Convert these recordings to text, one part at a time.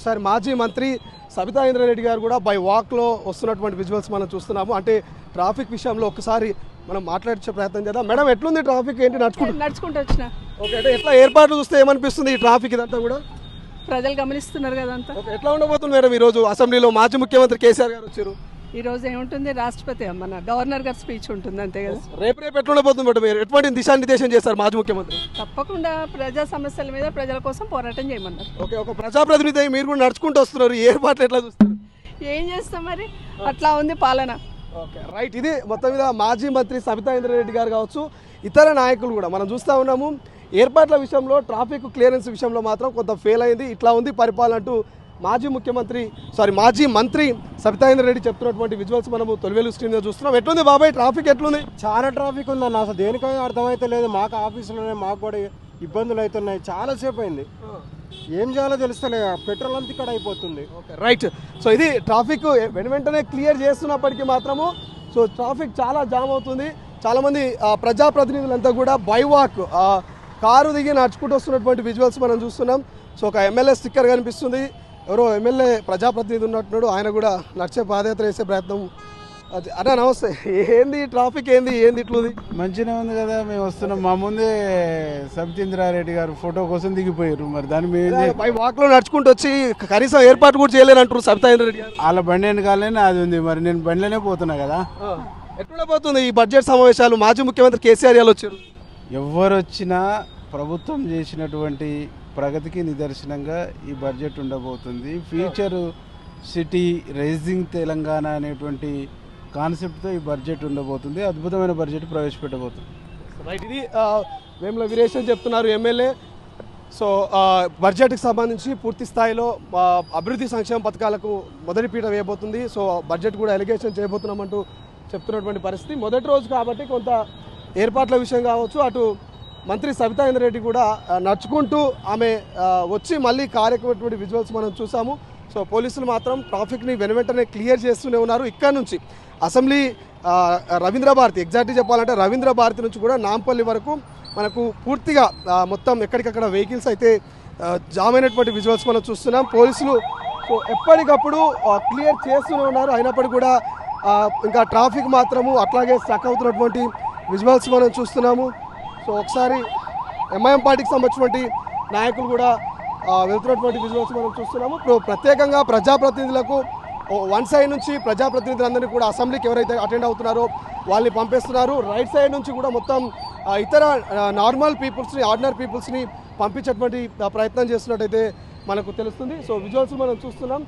ఒకసారి మాజీ మంత్రి సబితా ఇంద్రారెడ్డి గారు కూడా బై వాక్లో వస్తున్నటువంటి విజువల్స్ మనం చూస్తున్నాము. అంటే ట్రాఫిక్ విషయంలో ఒకసారి మనం మాట్లాడించే ప్రయత్నం చేద్దాం. మేడం, ఎట్లుంది ట్రాఫిక్? ఏంటి నడుచుకుంటూ వచ్చిన? ఓకే, అంటే ఎట్లా ఏర్పాట్లు చూస్తే ఏమనిపిస్తుంది ఈ ట్రాఫిక్ ఇదంతా కూడా? ప్రజలు గమనిస్తున్నారు కదంతా. ఎట్లా ఉండబోతుంది మేడం ఈరోజు అసెంబ్లీలో? మాజీ ముఖ్యమంత్రి కేసీఆర్ గారు వచ్చారు. ఈ రోజు ఏముంటుంది, రాష్ట్రపతి మన గవర్నర్ గారి స్పీచ్ ఉంటుంది అంతే కదా. రేపు ఎట్లా ఉండబోతుంది మేడం? మీరు ఎటువంటి దిశానిర్దేశం చేస్తారు మాజీ ముఖ్యమంత్రి? తప్పకుండా ప్రజా సమస్యల మీద ప్రజల కోసం పోరాటం చేయమన్నారు. ఓకే, ఒక ప్రజాప్రతినిధి మీరు కూడా నడుచుకుంటూ వస్తున్నారు, ఈ ఏర్పాట్లు ఎట్లా చూస్తారు? ఏం చేస్తాం మరి, అట్లా ఉంది పాలన. Okay, right. ఇది మొత్తం మీద మాజీ మంత్రి సబితా ఇంద్రారెడ్డి గారు కావచ్చు, ఇతర నాయకులు కూడా మనం చూస్తూ ఉన్నాము. ఏర్పాట్ల విషయంలో, ట్రాఫిక్ క్లియరెన్స్ విషయంలో మాత్రం కొంత ఫెయిల్ అయింది. ఇట్లా ఉంది పరిపాలన అంటూ మాజీ మంత్రి సబితా ఇంద్రారెడ్డి చెప్తున్నటువంటి విజువల్స్ మనము తొలివేలు స్క్రీన్ మీద చూస్తున్నాం. ఎట్లుంది బాబాయ్ ట్రాఫిక్? ఎట్లుంది? చాలా ట్రాఫిక్ ఉందన్న, అసలు దేనికైనా అర్థమైతే లేదు. మాకు ఆఫీసులోనే మాకు కూడా ఇబ్బందులు అవుతున్నాయి. చాలాసేపు అయింది, ఏం చేయాలో తెలుస్తలే. పెట్రోల్ అంతా ఇక్కడ అయిపోతుంది. Okay, right. సో ఇది ట్రాఫిక్ వెంటనే క్లియర్ చేస్తున్నప్పటికీ మాత్రము ట్రాఫిక్ చాలా జామ్ అవుతుంది. చాలామంది ప్రజాప్రతినిధులంతా కూడా బై వాక్ కారు దిగి నడుచుకుంటూ వస్తున్నటువంటి విజువల్స్ మనం చూస్తున్నాం. సో ఒక ఎమ్మెల్యే స్టిక్కర్ కనిపిస్తుంది, ఎవరో ఎమ్మెల్యే ప్రజాప్రతినిధి ఉన్నట్టున్నాడు, ఆయన కూడా నడిచే పాదయాత్ర చేసే ప్రయత్నం. అన్నా నమస్తే. ఏంది ట్రాఫిక్? ఏంది ఇట్లుంది? మంచిగా ఉంది కదా, మేము వస్తున్నాం. మా ముందే సబితేంద్రారెడ్డి గారు ఫోటో కోసం దిగిపోయారు. మరి దాని మీద బై వాక్లో నడుచుకుంటూ వచ్చి కనీసం ఏర్పాటు కూడా చేయలేనంటారు సబితా ఇంద్రారెడ్డి గారు. వాళ్ళ బండి వెనకాలనే అది ఉంది, మరి నేను బండిలోనే పోతున్నా కదా. ఎట్లా పోతుంది ఈ బడ్జెట్ సమావేశాలు? మాజీ ముఖ్యమంత్రి కేసీఆర్ గారు వచ్చారు. ఎవరు వచ్చినా ప్రభుత్వం చేసినటువంటి ప్రగతికి నిదర్శనంగా ఈ బడ్జెట్ ఉండబోతుంది. ఫ్యూచర్ సిటీ రైజింగ్ తెలంగాణ అనేటువంటి కాన్సెప్ట్తో ఈ బడ్జెట్ ఉండబోతుంది. అద్భుతమైన బడ్జెట్ ప్రవేశపెట్టబోతుంది. రైట్. ఇది వేముల వీరేశం చెప్తున్నారు, ఎమ్మెల్యే. సో బడ్జెట్కి సంబంధించి పూర్తి స్థాయిలో అభివృద్ధి సంక్షేమ పథకాలకు మొదటి పీట వేయబోతుంది. సో బడ్జెట్ కూడా ఎలిగేషన్ చేయబోతున్నామంటూ చెప్తున్నటువంటి పరిస్థితి. మొదటి రోజు కాబట్టి కొంత ఏర్పాట్ల విషయం కావచ్చు, అటు మంత్రి సబితా ఇంద్రారెడ్డి కూడా నడుచుకుంటూ ఆమె వచ్చి మళ్ళీ కార్యక్రమటువంటి విజువల్స్ మనం చూసాము. సో పోలీసులు మాత్రం ట్రాఫిక్ని వెంటనే క్లియర్ చేస్తూనే ఉన్నారు. ఇక్కడ నుంచి అసెంబ్లీ రవీంద్ర భారతి, ఎగ్జాక్ట్లీ చెప్పాలంటే రవీంద్ర భారతి నుంచి కూడా నాంపల్లి వరకు మనకు పూర్తిగా మొత్తం ఎక్కడికక్కడ వెహికల్స్ అయితే జామ్ అయినటువంటి విజువల్స్ మనం చూస్తున్నాం. పోలీసులు సో ఎప్పటికప్పుడు క్లియర్ చేస్తూనే ఉన్నారు. అయినప్పటికీ కూడా ఇంకా ట్రాఫిక్ మాత్రము అట్లాగే స్టక్ అవుతున్నటువంటి విజువల్స్ మనం చూస్తున్నాము. సో ఒకసారి ఎంఐఎం పార్టీకి సంబంధించినటువంటి నాయకులు కూడా వెళ్తున్నటువంటి విజువల్స్ మనం చూస్తున్నాము. ఇప్పుడు ప్రత్యేకంగా ప్రజాప్రతినిధులకు వన్ సైడ్ నుంచి ప్రజాప్రతినిధులందరినీ కూడా అసెంబ్లీకి ఎవరైతే అటెండ్ అవుతున్నారో వాళ్ళని పంపిస్తున్నారు. రైట్ సైడ్ నుంచి కూడా మొత్తం ఇతర నార్మల్ పీపుల్స్ని, ఆర్డినరీ పీపుల్స్ని పంపించేటువంటి ప్రయత్నం చేస్తున్నట్టయితే మనకు తెలుస్తుంది. సో విజువల్స్ మనం చూస్తున్నాం.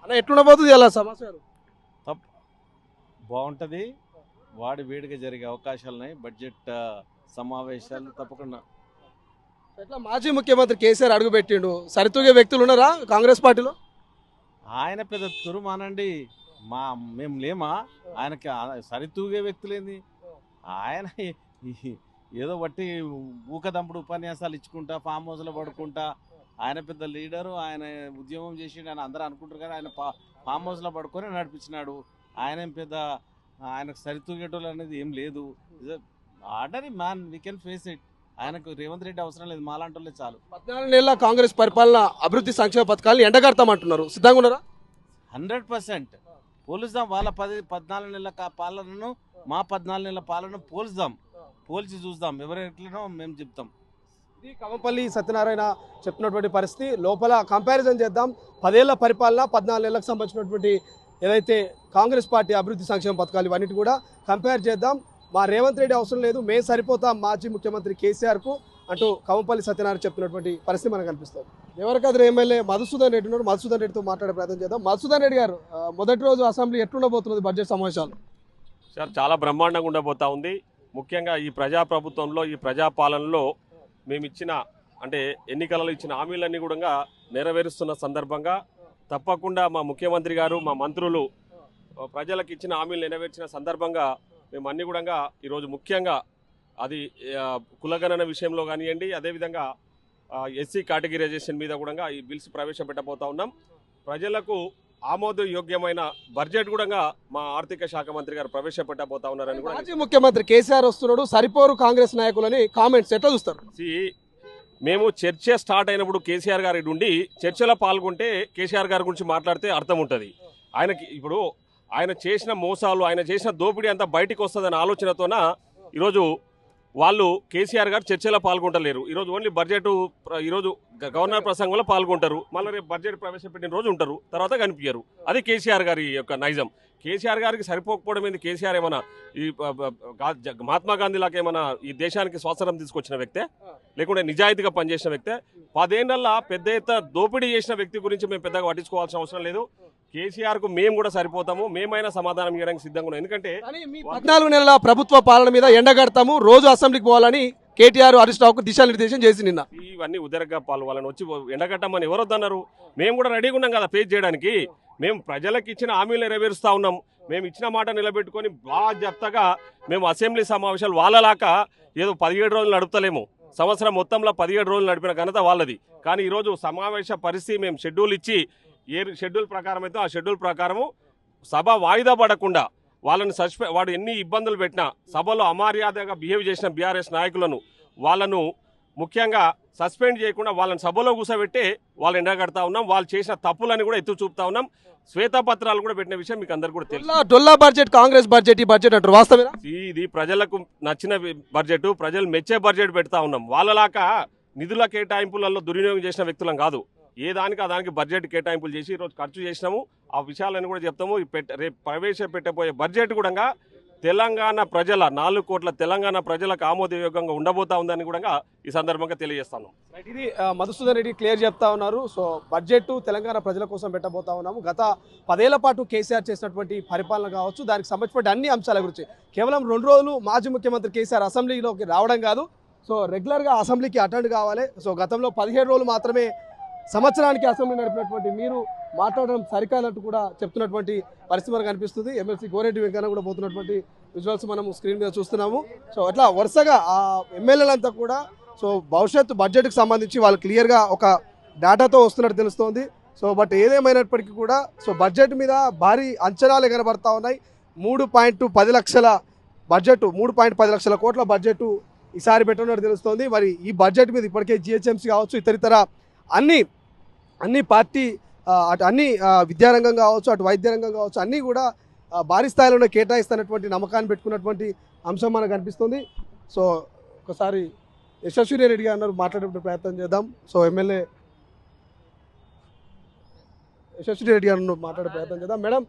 అలా ఎట్లుండబోతుంది అలా సమాచారం? బాగుంటుంది. వాడి వేడిగా జరిగే అవకాశాలు ఉన్నాయి. బడ్జెట్ సమావేశాలు తప్పకుండా. ఎట్లా మాజీ ముఖ్యమంత్రి కేసీఆర్ అడుగుపెట్టిండు, సరితూగే వ్యక్తులు ఉన్నారా కాంగ్రెస్ పార్టీలో? ఆయన పెద్ద తురుమానండి, మేము లేమా? ఆయనకి సరితూగే వ్యక్తులేంది. ఆయన ఏదో బట్టి ఊకదంపుడు ఉపన్యాసాలు ఇచ్చుకుంటా, ఫామ్ హౌస్లో పడుకుంటా, ఆయన పెద్ద లీడరు, ఆయన ఉద్యమం చేసి ఆయన అందరూ అనుకుంటారు కానీ ఆయన ఫామ్ హౌస్లో పడుకొని నడిపించినాడు. ఆయన పెద్ద ఆయనకు సరితూగేటోళ్ళు అనేది ఏం లేదు. ఆర్డరీ man, we can face it. ఆయనకు రేవంత్ రెడ్డి అవసరం లేదు, మాలాంటి వాళ్ళే చాలు. 14 నెలల కాంగ్రెస్ పరిపాలన అభివృద్ధి సంక్షేమ పథకాలను ఎండగడతామంటున్నారు, సిద్ధంగా ఉన్నారా? 100% పోలుద్దాం. వాళ్ళ 14 నెలల పాలనను మా 14 నెలల పాలన పోల్చి చూద్దాం. ఎవరెట్లనో మేము చెప్తాం. ఇది కమ్మపల్లి సత్యనారాయణ చెప్తున్నటువంటి పరిస్థితి. లోపల కంపారిజన్ చేద్దాం. 10 ఏళ్ల పరిపాలన, 14 నెలలకు సంబంధించినటువంటి ఏదైతే కాంగ్రెస్ పార్టీ అభివృద్ధి సంక్షేమ పథకాలు ఇవన్నిటి కూడా కంపేర్ చేద్దాం. మా రేవంత్ రెడ్డి అవసరం లేదు, మేము సరిపోతాం మాజీ ముఖ్యమంత్రి కేసీఆర్కు అంటూ కమ్మపల్లి సత్యనారాయణ చెప్తున్నటువంటి పరిస్థితి మనకు కనిపిస్తుంది. దేవరకద్ర ఎమ్మెల్యే మధుసూదన్ రెడ్డి ఉన్నారు. మధుసూదన్ రెడ్డితో మాట్లాడే ప్రయత్నం చేద్దాం. మధుసూదన్ రెడ్డి గారు, మొదటి రోజు అసెంబ్లీ ఎట్లుండబోతున్నది బడ్జెట్ సమావేశాలు? సార్, చాలా బ్రహ్మాండంగా ఉండబోతా ఉంది. ముఖ్యంగా ఈ ప్రజాప్రభుత్వంలో, ఈ ప్రజాపాలనలో మేము ఎన్నికలలో ఇచ్చిన హామీలన్నీ కూడా నెరవేరుస్తున్న సందర్భంగా తప్పకుండా మా ముఖ్యమంత్రి గారు, మా మంత్రులు ప్రజలకు ఇచ్చిన హామీలు నెరవేర్చిన సందర్భంగా మేము అన్ని కూడా ఈరోజు ముఖ్యంగా అది కులగణన విషయంలో కానివ్వండి, అదేవిధంగా ఎస్సీ కేటగిరైజేషన్ మీద కూడా ఈ బిల్స్ ప్రవేశపెట్టబోతా ఉన్నాం. ప్రజలకు ఆమోదయోగ్యమైన బడ్జెట్ కూడా మా ఆర్థిక శాఖ మంత్రి గారు ప్రవేశపెట్టబోతా ఉన్నారని కూడా. మాజీ ముఖ్యమంత్రి కేసీఆర్ వస్తున్నాడు, సరిపోరు కాంగ్రెస్ నాయకులని కామెంట్స్ ఎట్లా చూస్తారు? మేము చర్చ స్టార్ట్ అయినప్పుడు కేసీఆర్ గారి ఉండి చర్చలో పాల్గొంటే కేసీఆర్ గారి గురించి మాట్లాడితే అర్థం ఉంటుంది. ఆయనకి ఇప్పుడు ఆయన చేసిన మోసాలు, ఆయన చేసిన దోపిడీ అంతా బయటికి వస్తుందనే ఆలోచనతోన ఈరోజు వాళ్ళు కేసీఆర్ గారు చర్చలో పాల్గొంటలేరు. ఈరోజు ఓన్లీ బడ్జెట్, ఈరోజు గవర్నర్ ప్రసంగంలో పాల్గొంటారు, మళ్ళీ రేపు బడ్జెట్ ప్రవేశపెట్టిన రోజు ఉంటారు, తర్వాత కనిపించారు. అది కేసీఆర్ గారి యొక్క నైజం. కేసీఆర్ గారికి సరిపోకపోవడం ఏంది? కేసీఆర్ ఏమన్నా ఈ మహాత్మా గాంధీ లాగా ఏమన్నా ఈ దేశానికి స్వాతంత్రం తీసుకొచ్చిన వ్యక్తే, లేకుంటే నిజాయితీగా పనిచేసిన వ్యక్తే? 10 ఏళ్లలో పెద్ద ఎత్తున దోపిడీ చేసిన వ్యక్తి గురించి మేము పెద్దగా పట్టించుకోవాల్సిన అవసరం లేదు. కేసీఆర్కు మేము కూడా సరిపోతాము, మేమైనా సమాధానం ఇవ్వడానికి సిద్ధంగా ఉన్నాం. ఎందుకంటే 14 నెలల ప్రభుత్వ పాలన మీద ఎండగడతాము, రోజు అసెంబ్లీకి పోవాలని కేటీఆర్ హరీష్ రావుకు దిశానిర్దేశం చేసి నిన్న ఇవన్నీ ఉదరగప్పాలు వాళ్ళని వచ్చి ఎండగట్టమని ఎవరు వద్దన్నారు? మేము కూడా రెడీగా ఉన్నాం కదా ఫేస్ చేయడానికి. మేము ప్రజలకు ఇచ్చిన హామీలు నెరవేరుస్తూ ఉన్నాం. మేము ఇచ్చిన మాట నిలబెట్టుకొని బాధ్యతగా మేము అసెంబ్లీ సమావేశాలు వాళ్ళలాక ఏదో 17 రోజులు నడుపుతలేము. సంవత్సరం మొత్తంలో 17 రోజులు నడిపిన ఘనత వాళ్ళది. కానీ ఈరోజు సమావేశ పరిస్థితి మేము షెడ్యూల్ ఇచ్చి ఏ షెడ్యూల్ ప్రకారం అయితే ఆ షెడ్యూల్ ప్రకారము సభ వాయిదా పడకుండా వాళ్ళని వాడు ఎన్ని ఇబ్బందులు పెట్టినా, సభలో అమర్యాదగా బిహేవ్ చేసిన బీఆర్ఎస్ నాయకులను వాళ్ళను ముఖ్యంగా సస్పెండ్ చేయకుండా వాళ్ళని సభలో కూర్చోబెట్టి వాళ్ళు ఎండగడతా ఉన్నాం. వాళ్ళు చేసిన తప్పులని కూడా ఎత్తు చూపుతా ఉన్నాం. శ్వేతపత్రాలు కూడా పెట్టిన విషయం మీకు అందరు కూడా తెలుసు. డొల్లా బడ్జెట్, కాంగ్రెస్ బడ్జెట్, ఈ బడ్జెట్ అంటారు వాస్తవేనా? ఇది ప్రజలకు నచ్చిన బడ్జెట్, ప్రజలు మెచ్చే బడ్జెట్ పెడతా ఉన్నాం. వాళ్ళలాగా నిధుల కేటాయింపులలో దుర్వినియోగం చేసిన వ్యక్తులం కాదు. ఏ దానికి ఆ దానికి బడ్జెట్ కేటాయింపులు చేసి ఈరోజు ఖర్చు చేసినాము. ఆ విషయాలను కూడా చెప్తాము. రేపు ప్రవేశపెట్టబోయే బడ్జెట్ కూడా తెలంగాణ ప్రజల 4 కోట్ల తెలంగాణ ప్రజలకు ఆమోదయోగ్యంగా ఉండబోతా ఉందని కూడా ఈ సందర్భంగా తెలియజేస్తాను. ఇది మధుసూదన్ రెడ్డి క్లియర్ చెప్తా ఉన్నారు. సో బడ్జెట్ తెలంగాణ ప్రజల కోసం పెట్టబోతా ఉన్నాము. గత 10 ఏళ్ల పాటు కేసీఆర్ చేసినటువంటి పరిపాలన కావచ్చు, దానికి సంబంధించిన అన్ని అంశాల గురించి కేవలం 2 రోజులు మాజీ ముఖ్యమంత్రి కేసీఆర్ అసెంబ్లీలోకి రావడం కాదు, సో రెగ్యులర్గా అసెంబ్లీకి అటెండ్ కావాలి. సో గతంలో 17 రోజులు మాత్రమే సంవత్సరానికి అసెంబ్లీ నడిపినటువంటి మీరు మాట్లాడడం సరికానట్టు కూడా చెప్తున్నటువంటి పరిస్థితి మనకు కనిపిస్తుంది. ఎమ్మెల్సీ గోరెడ్డి వెంకన్న కూడా పోతున్నటువంటి విజువల్స్ మనం స్క్రీన్ మీద చూస్తున్నాము. సో అట్లా వరుసగా ఆ ఎమ్మెల్యేలంతా కూడా సో భవిష్యత్తు బడ్జెట్కి సంబంధించి వాళ్ళు క్లియర్గా ఒక డేటాతో వస్తున్నట్టు తెలుస్తోంది. సో బట్ ఏదేమైనప్పటికీ కూడా సో బడ్జెట్ మీద భారీ అంచనాలు కనబడతా ఉన్నాయి. 3.10 లక్షల బడ్జెట్, 3.10 లక్షల కోట్ల బడ్జెట్ ఈసారి పెట్టనున్నట్టు తెలుస్తోంది. మరి ఈ బడ్జెట్ మీద ఇప్పటికే జిహెచ్ఎంసీ కావచ్చు, ఇతరితర అన్ని పార్టీ అన్ని విద్యారంగం కావచ్చు, అటు వైద్య రంగం కావచ్చు, అన్నీ కూడా భారీ స్థాయిలోనే కేటాయిస్తున్నటువంటి నమ్మకాన్ని పెట్టుకున్నటువంటి అంశం మనకు కనిపిస్తుంది. సో ఒకసారి యశస్విని రెడ్డి గారు మాట్లాడే ప్రయత్నం చేద్దాం. సో ఎమ్మెల్యే యశస్విని రెడ్డి గారు మాట్లాడే ప్రయత్నం చేద్దాం. మేడం,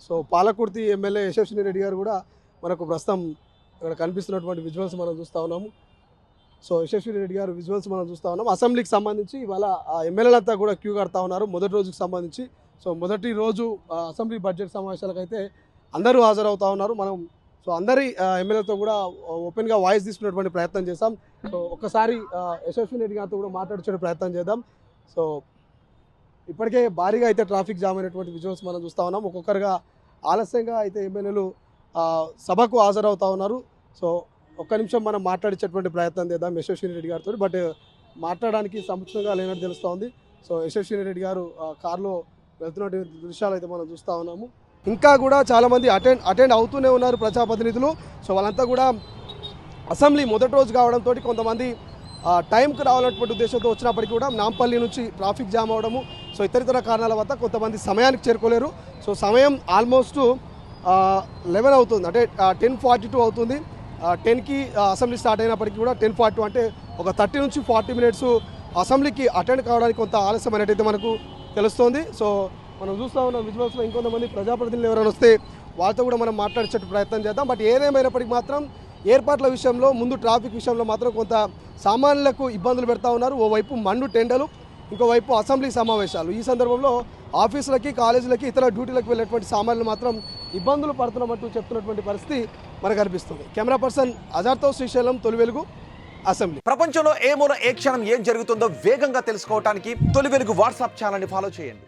సో పాలకుర్తి ఎమ్మెల్యే యశస్విని రెడ్డి గారు కూడా మనకు ప్రస్తుతం ఇక్కడ కనిపిస్తున్నటువంటి విజువల్స్ మనం చూస్తూ ఉన్నాము. సో యశస్విని రెడ్డి గారు విజువల్స్ మనం చూస్తూ ఉన్నాం. అసెంబ్లీకి సంబంధించి ఇవాళ ఎమ్మెల్యేలంతా కూడా క్యూ కడతా ఉన్నారు మొదటి రోజుకి సంబంధించి. సో మొదటి రోజు అసెంబ్లీ బడ్జెట్ సమావేశాలకైతే అందరూ హాజరవుతా ఉన్నారు. మనం సో అందరి ఎమ్మెల్యేలతో కూడా ఓపెన్గా వాయిస్ తీసుకునేటువంటి ప్రయత్నం చేస్తాం. సో ఒక్కసారి యశస్విని రెడ్డి గారితో కూడా మాట్లాడించే ప్రయత్నం చేద్దాం. సో ఇప్పటికే భారీగా అయితే ట్రాఫిక్ జామ్ అయినటువంటి విజువల్స్ మనం చూస్తూ ఉన్నాం. ఒక్కొక్కరుగా ఆలస్యంగా అయితే ఎమ్మెల్యేలు సభకు హాజరవుతా ఉన్నారు. సో ఒక్క నిమిషం మనం మాట్లాడించేటువంటి ప్రయత్నం చేద్దాం యశస్విని రెడ్డి గారితో. బట్ మాట్లాడడానికి సముచితంగా లేనట్టు తెలుస్తోంది. సో యశస్విని రెడ్డి గారు కారులో వెళ్తున్నటువంటి దృశ్యాలు అయితే మనం చూస్తూ ఉన్నాము. ఇంకా కూడా చాలామంది అటెండ్ అవుతూనే ఉన్నారు ప్రజాప్రతినిధులు. సో వాళ్ళంతా కూడా అసెంబ్లీ మొదటి రోజు కావడంతో కొంతమంది టైంకి రావాలన్నటువంటి ఉద్దేశంతో వచ్చినప్పటికీ కూడా నాంపల్లి నుంచి ట్రాఫిక్ జామ్ అవడము, సో ఇతర కారణాల వల్ల కొంతమంది సమయానికి చేరుకోలేరు. సో సమయం ఆల్మోస్ట్ 11 అవుతుంది, అంటే 10:42 అవుతుంది. 10కి అసెంబ్లీ స్టార్ట్ అయినప్పటికీ కూడా 10:42 అంటే ఒక 30 నుంచి 40 మినిట్స్ అసెంబ్లీకి అటెండ్ కావడానికి కొంత ఆలస్యం అనేటైతే మనకు తెలుస్తోంది. సో మనం చూస్తూ ఉన్న విజువల్స్లో ఇంకొంతమంది ప్రజాప్రతినిధులు ఎవరైనా వస్తే వాళ్ళతో కూడా మనం మాట్లాడించే ప్రయత్నం చేద్దాం. బట్ ఏదేమైనప్పటికీ మాత్రం ఏర్పాట్ల విషయంలో ముందు ట్రాఫిక్ విషయంలో మాత్రం కొంత సామాన్యులకు ఇబ్బందులు పెడతా ఉన్నారు. ఓవైపు మండు టెండలు, ఇంకోవైపు అసెంబ్లీ సమావేశాలు. ఈ సందర్భంలో ఆఫీసులకి, కాలేజీలకి, ఇతర డ్యూటీలకు వెళ్ళేటువంటి సామాన్యులు మాత్రం ఇబ్బందులు పడుతున్నామంటూ చెప్తున్నటువంటి పరిస్థితి మనకు కనిపిస్తుంది. కెమెరా పర్సన్ అజార్తో శ్రీశైలం, తొలి వెలుగు, అసెంబ్లీ. ప్రపంచంలో ఏ మూల ఏ క్షణం ఏం జరుగుతుందో వేగంగా తెలుసుకోవడానికి తొలి వెలుగు వాట్సాప్ ఛానల్ని ఫాలో చేయండి.